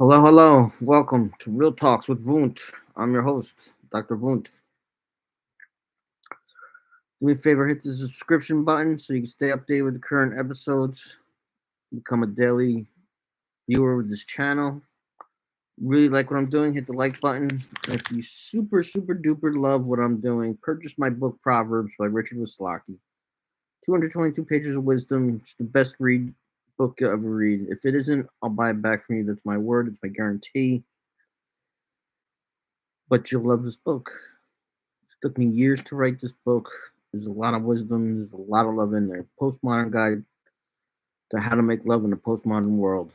Hello, hello. Welcome to Real Talks with WUNDT. I'm your host, Dr. WUNDT. Do me a favor, hit the subscription button so you can stay updated with the current episodes. Become a daily viewer with this channel. Really like what I'm doing, hit the like button. And if you super duper love what I'm doing, purchase my book Proverbs by Richard Wislocki. 222 pages of wisdom. It's the best book you'll ever read. If it isn't, I'll buy it back from you. That's my word. It's my guarantee. But you'll love this book. It took me years to write this book. There's a lot of wisdom. There's a lot of love in there. Postmodern guide to how to make love in a postmodern world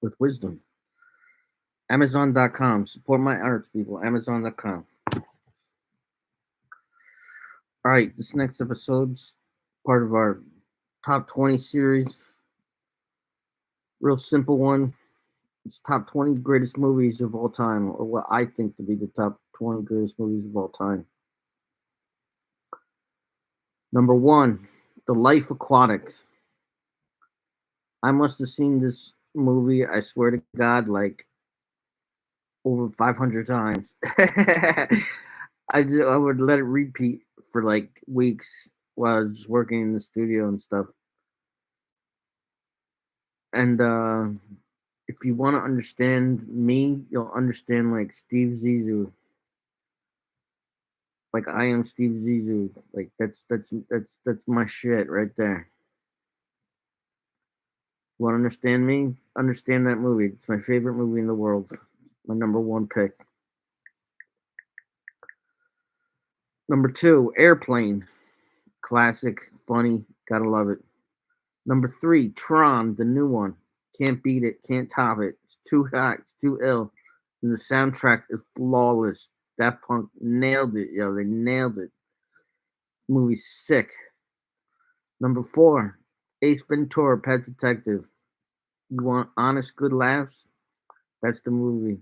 with wisdom. Amazon.com. Support my arts, people. Amazon.com. All right, this next episode's part of our top 20 series. Real simple one. It's top 20 greatest movies of all time, or what I think to be the top 20 greatest movies of all time. Number one, The Life Aquatic. I must have seen this movie, I swear to God, like over 500 times. I would let it repeat for like weeks while I was working in the studio and stuff. And if you want to understand me, you'll understand like Steve Zissou. Like I am Steve Zissou. Like that's my shit right there. You want to understand me? Understand that movie. It's my favorite movie in the world. My number one pick. Number two, Airplane. Classic, funny, gotta love it. Number three, Tron, the new one. Can't beat it, can't top it. It's too hot, it's too ill. And the soundtrack is flawless. Daft Punk nailed it, yo. They nailed it. Movie's sick. Number four, Ace Ventura, Pet Detective. You want honest, good laughs? That's the movie.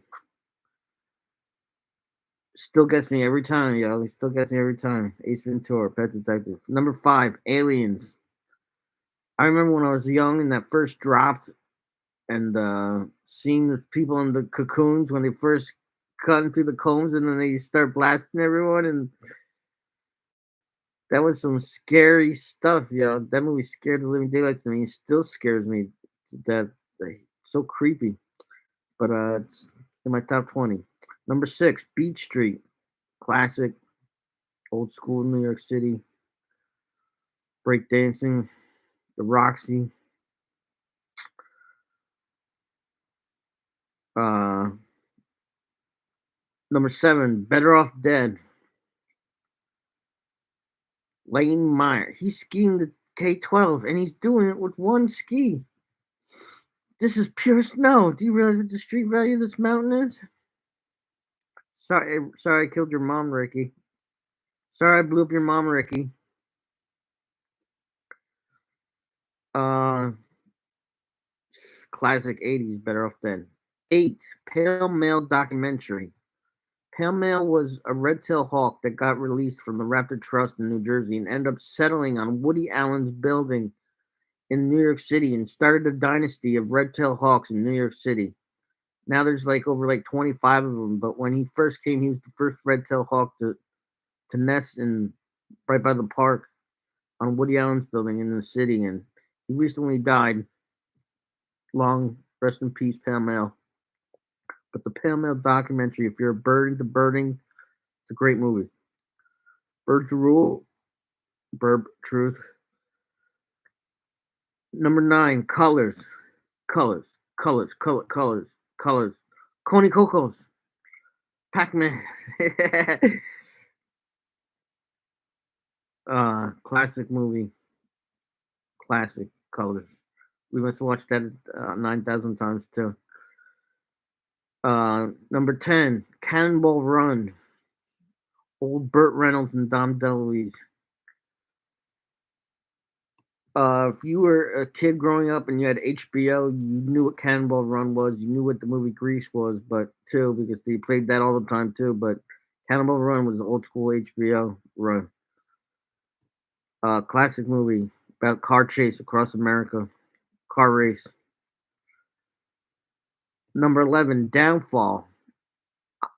Still gets me every time, yo. He still gets me every time. Ace Ventura, Pet Detective. Number five, Aliens. I remember when I was young and that first dropped, and seeing the people in the cocoons when they first cut into the combs and then they start blasting everyone, and that was some scary stuff, yo. That movie scared the living daylights out of me. It still scares me to death. So creepy. But it's in my top 20. Number six, Beach Street. Classic, old school New York City. Breakdancing, the Roxy. Uh, Number seven, Better Off Dead. Lane Meyer. He's skiing the K12 and he's doing it with one ski. This is pure snow. Do you realize what the street value of this mountain is? Sorry, I killed your mom, Ricky. Sorry, I blew up your mom, Ricky. Uh, Classic 80s, Better Off Dead. 8, Pale Male documentary. Pale Male was a red-tailed hawk that got released from the Raptor Trust in New Jersey and ended up settling on Woody Allen's building in New York City and started a dynasty of red-tailed hawks in New York City. Now there's like over like 25 of them, but when he first came, he was the first red-tailed hawk to nest in right by the park on Woody Allen's building in the city, and he recently died. Long rest in peace, Pale Male. But the Pale Male documentary, if you're a bird into birding, it's a great movie. Bird to Rule, Burb Truth. Number 9, Colors. Colors. Colors. Colors. Colors. Coney Cocos. Pac-Man. Classic movie. Classic Colors. We must have watched that 9,000 times too. Number 10, Cannonball Run. Old Burt Reynolds and Dom DeLuise. If you were a kid growing up and you had HBO, you knew what Cannonball Run was. You knew what the movie Grease was, but too, because they played that all the time too. But Cannonball Run was the old school HBO run. Classic movie about car chase across America, car race. Number 11, Downfall.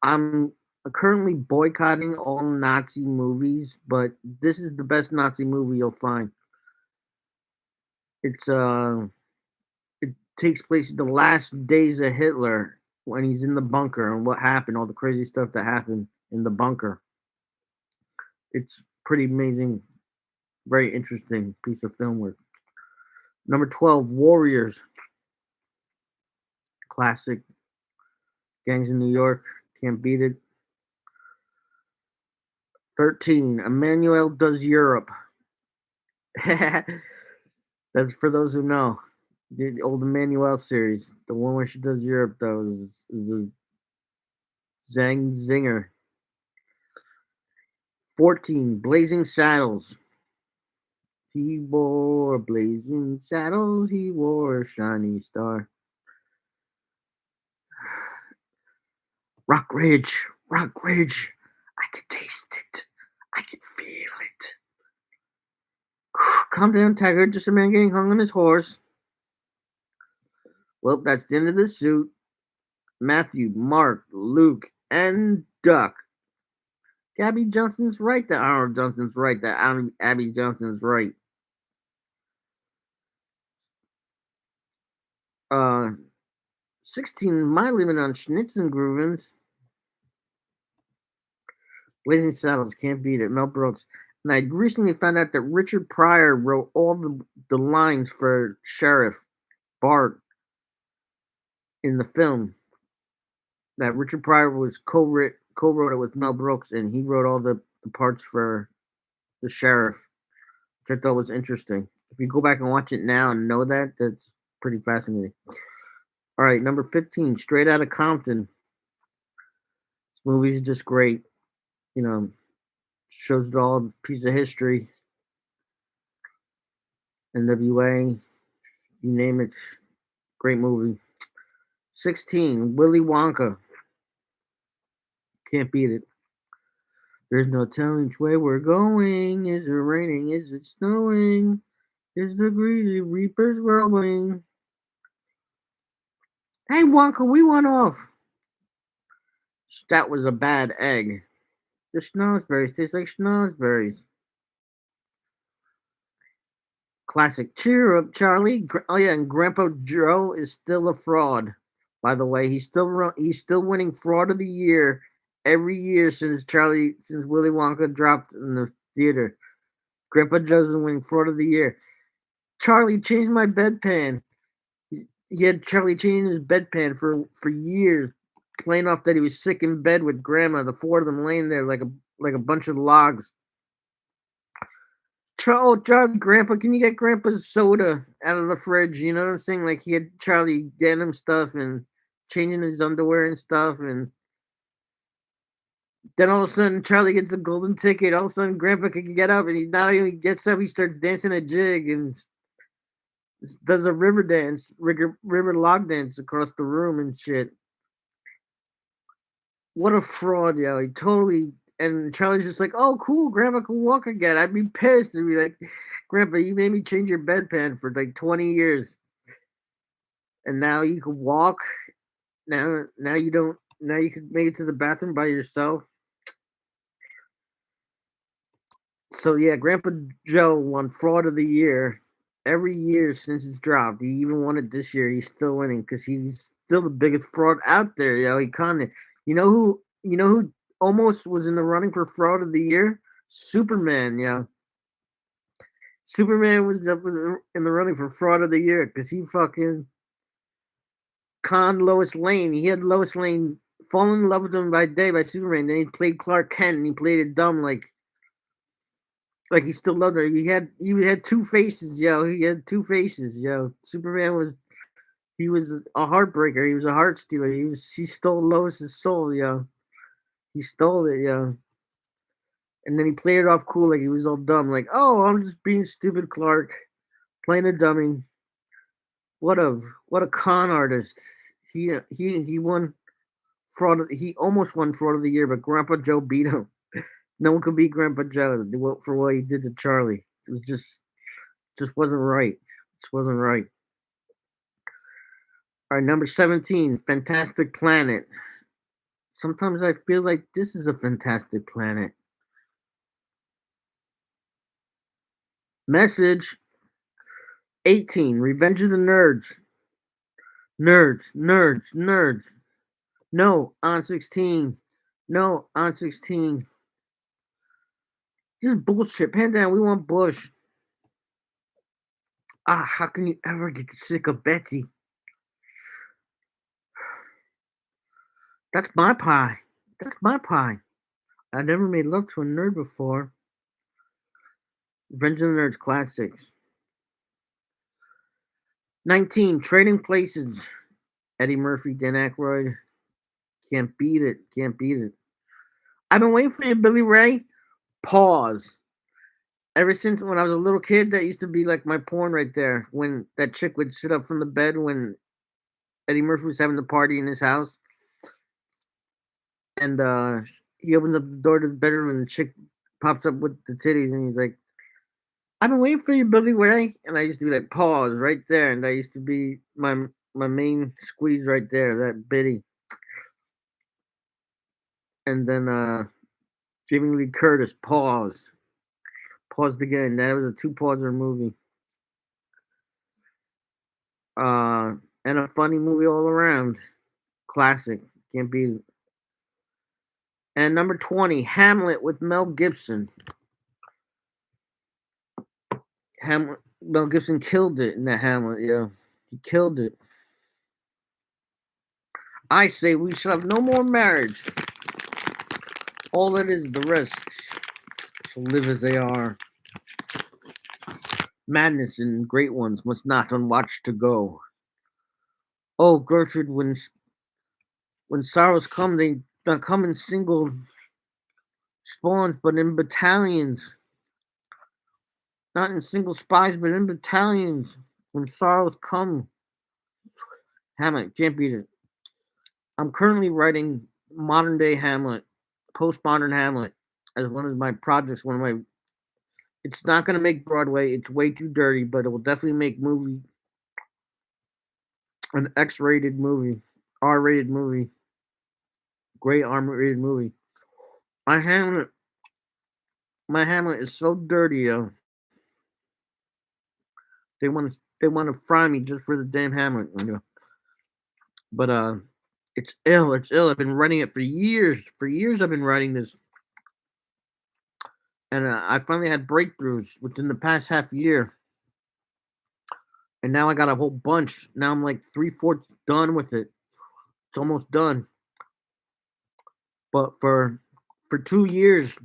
I'm currently boycotting all Nazi movies, but this is the best Nazi movie you'll find. It's it takes place in the last days of Hitler when he's in the bunker and what happened, all the crazy stuff that happened in the bunker. It's pretty amazing, very interesting piece of film work. Number 12, Warriors. Classic. Gangs in New York. Can't beat it. 13, Emmanuel Does Europe. That's for those who know. The old Emmanuel series. The one where she does Europe, though, is a Zinger. 14, Blazing Saddles. He wore blazing saddles, he wore a shiny star. Rock Ridge, Rock Ridge. I could taste it. I could feel it. Calm down, Tiger. Just a man getting hung on his horse. Well, that's the end of the suit. Matthew, Mark, Luke, and Duck. Gabby Johnson's right. That Arnold Johnson's right. That Abby Johnson's right. 16, My Limit on Schnitzengruvens. Blazing Saddles, can't beat it. Mel Brooks. And I recently found out that Richard Pryor wrote all the lines for Sheriff Bart in the film. That Richard Pryor was co-wrote it with Mel Brooks, and he wrote all the parts for the sheriff, which I thought was interesting. If you go back and watch it now and know that, that's pretty fascinating. All right, number 15, Straight Outta Compton. This movie is just great. You know, shows it all, piece of history. NWA, you name it. Great movie. 16, Willy Wonka. Can't beat it. There's no telling which way we're going. Is it raining? Is it snowing? Is the greasy reapers rolling? Hey, Wonka, we went off. That was a bad egg. The schnozberries taste like schnozberries. Classic. Cheer up, Charlie. Oh yeah, and Grandpa Joe is still a fraud. By the way, he's still winning Fraud of the Year every year since Willy Wonka dropped in the theater. Grandpa Joe's been winning Fraud of the Year. Charlie, change my bedpan. He had Charlie changing his bedpan for years, playing off that he was sick in bed with Grandma. The four of them laying there like a bunch of logs. Charlie, Grandpa, can you get Grandpa's soda out of the fridge? You know what I'm saying? Like he had Charlie getting him stuff and changing his underwear and stuff, and then all of a sudden Charlie gets a golden ticket. All of a sudden Grandpa can get up, and he not only gets up, he starts dancing a jig and does a river log dance across the room and shit. What a fraud, yo! He totally. And Charlie's just like, "Oh, cool, Grandpa can walk again." I'd be pissed and be like, "Grandpa, you made me change your bedpan for like 20 years, and now you can walk. Now you don't. Now you can make it to the bathroom by yourself." So yeah, Grandpa Joe won Fraud of the Year every year since it's dropped. He even won it this year. He's still winning because he's still the biggest fraud out there. Yo, he kind of. You know who almost was in the running for Fraud of the Year? Superman. Yeah, Superman was up in the running for Fraud of the Year because he fucking conned Lois Lane. He had Lois Lane fall in love with him by day by Superman. Then he played Clark Kent and he played it dumb like he still loved her. He had two faces, yo. He had two faces, yo. Superman was a heartbreaker. He was a heart stealer. He stole Lois's soul, yo. He stole it, yo. And then he played it off cool, like he was all dumb, like, oh, I'm just being stupid, Clark, playing a dummy. What a con artist. He won fraud. He almost won Fraud of the Year, but Grandpa Joe beat him. No one could beat Grandpa Joe for what he did to Charlie. It was just wasn't right. Just wasn't right. All right, number 17, Fantastic Planet. Sometimes I feel like this is a fantastic planet. Message 18, Revenge of the Nerds. Nerds, nerds, nerds. No, on 16. No, on 16. This is bullshit. Pan down, we want Bush. Ah, how can you ever get sick of Betty? That's my pie. That's my pie. I never made love to a nerd before. Revenge of the Nerds classics. 19, Trading Places. Eddie Murphy, Dan Aykroyd. Can't beat it. Can't beat it. I've been waiting for you, Billy Ray. Pause. Ever since when I was a little kid, that used to be like my porn right there. When that chick would sit up from the bed when Eddie Murphy was having the party in his house, and he opens up the door to the bedroom, and the chick pops up with the titties, and he's like, "I've been waiting for you, Billy Ray." And I used to be like, "Pause right there," and that used to be my main squeeze right there, that bitty. And then Jamie Lee Curtis, pause, paused again. That was a two-pauser movie. And a funny movie all around. Classic. Can't beat it. And number 20, Hamlet with Mel Gibson. Mel Gibson killed it in that Hamlet, yeah. He killed it. I say we shall have no more marriage. All that is, the rest shall live as they are. Madness and great ones must not unwatched to go. Oh, Gertrude, when sorrows come, they don't come in single spawns, but in battalions. Not in single spies, but in battalions. When sorrows come. Hamlet, can't beat it. I'm currently writing modern day Hamlet, postmodern Hamlet, as one of my projects. One of my. It's not going to make Broadway. It's way too dirty, but it will definitely make an X-rated movie, R-rated movie, great R-rated movie. My Hamlet, my Hamlet is so dirty, yo. They want to fry me just for the damn Hamlet, you know. But it's ill. It's ill. I've been writing it for years. For years, I've been writing this, and I finally had breakthroughs within the past half year. And now I got a whole bunch. Now I'm like 3/4 done with it. It's almost done. But for 2 years,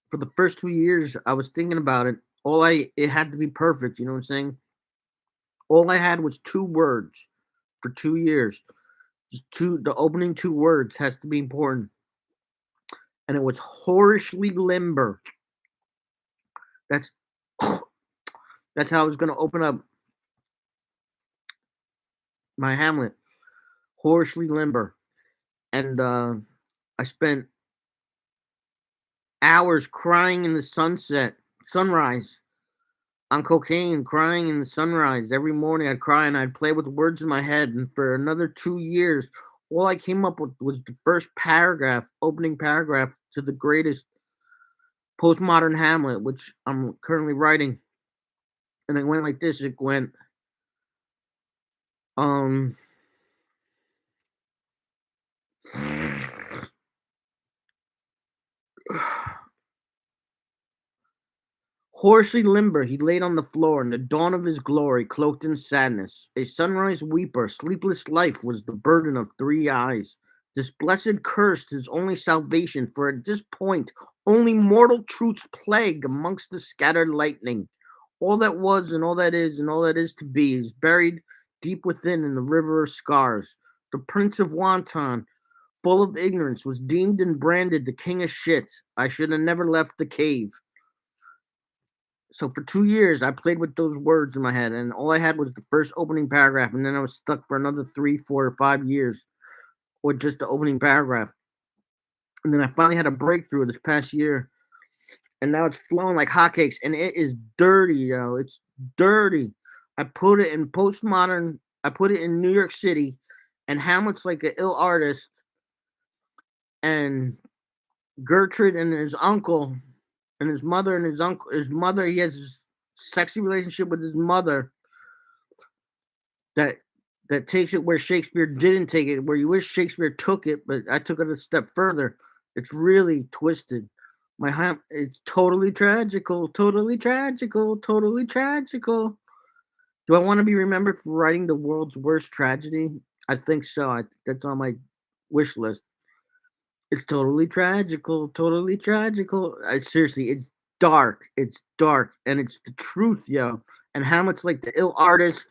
for the first 2 years, I was thinking about it. It had to be perfect. You know what I'm saying? All I had was 2 words for 2 years. Just two. The opening 2 words has to be important, and it was whorishly limber. That's that's how I was going to open up my Hamlet. Whorishly limber, and I spent hours crying in the sunrise, on cocaine, crying in the sunrise. Every morning I'd cry and I'd play with words in my head. And for another 2 years, all I came up with was the first paragraph, opening paragraph to the greatest postmodern Hamlet, which I'm currently writing. And it went like this. It went, um, hoarsely limber, he laid on the floor in the dawn of his glory, cloaked in sadness. A sunrise weeper, sleepless life was the burden of 3 eyes. This blessed curse, his only salvation, for at this point only mortal truths plague amongst the scattered lightning. All that was and all that is and all that is to be is buried deep within in the river of scars. The prince of Wanton, full of ignorance, was deemed and branded the king of shit. I should have never left the cave. So for 2 years, I played with those words in my head, and all I had was the first opening paragraph, and then I was stuck for another 3, 4, or 5 years with just the opening paragraph. And then I finally had a breakthrough this past year, and now it's flowing like hotcakes, and it is dirty, yo. It's dirty. I put it in postmodern I put it in New York City, and Hamlet's like an ill artist, and Gertrude and his uncle, and his mother and his uncle. His mother, he has this sexy relationship with his mother that takes it where Shakespeare didn't take it, where you wish Shakespeare took it, but I took it a step further. It's really twisted. It's totally tragical, totally tragical, totally tragical. Do I want to be remembered for writing the world's worst tragedy? I think so. That's on my wish list. It's totally tragical, totally tragical. Seriously, it's dark. It's dark, and it's the truth, yo. And Hamlet's like the ill artist,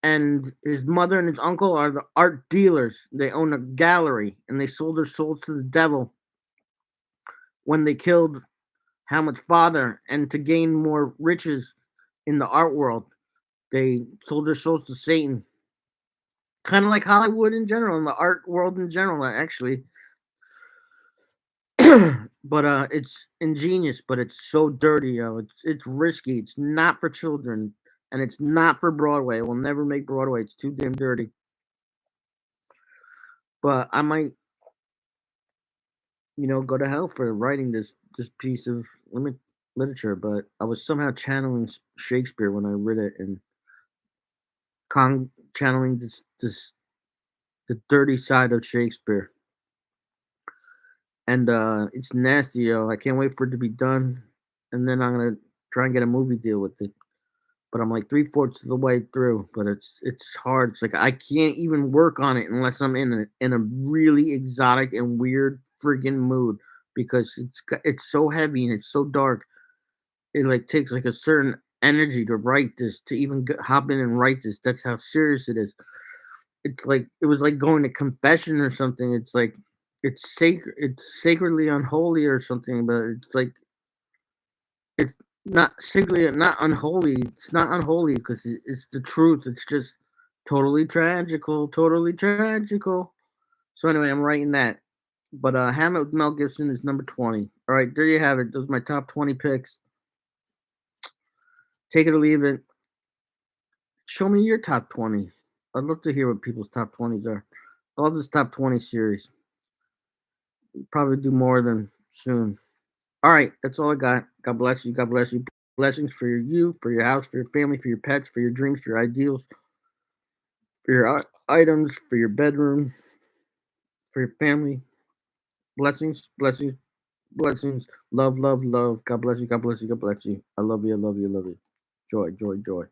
and his mother and his uncle are the art dealers. They own a gallery, and they sold their souls to the devil when they killed Hamlet's father, and to gain more riches in the art world, they sold their souls to Satan. Kind of like Hollywood in general, and the art world in general, actually. But it's ingenious, but it's so dirty, yo. It's risky. It's not for children, and it's not for Broadway. It will never make Broadway. It's too damn dirty. But I might, go to hell for writing this piece of literature. But I was somehow channeling Shakespeare when I read it, and channeling this the dirty side of Shakespeare. And it's nasty, yo. I can't wait for it to be done, and then I'm gonna try and get a movie deal with it. But I'm like three-fourths of the way through. But it's hard. It's like I can't even work on it unless I'm in a really exotic and weird friggin' mood, because it's so heavy and it's so dark. It like takes like a certain energy to write this, to even hop in and write this. That's how serious it is. It's like it was like going to confession or something. It's like it's sacred. It's sacredly unholy or something. But it's like it's not sacredly not unholy. It's not unholy because it's the truth. It's just totally tragical. Totally tragical. So anyway, I'm writing that. But Hamlet with Mel Gibson is number 20. All right, there you have it. Those are my top 20 picks. Take it or leave it. Show me your top 20. I'd love to hear what people's top 20s are. I love this top 20 series. Probably do more of them soon. All right, that's all I got. God bless you. God bless you. Blessings for you, for your house, for your family, for your pets, for your dreams, for your ideals, for your items, for your bedroom, for your family. Blessings, blessings, blessings. Love, love, love. God bless you. God bless you. God bless you. I love you. I love you. I love you. Joy, joy, joy.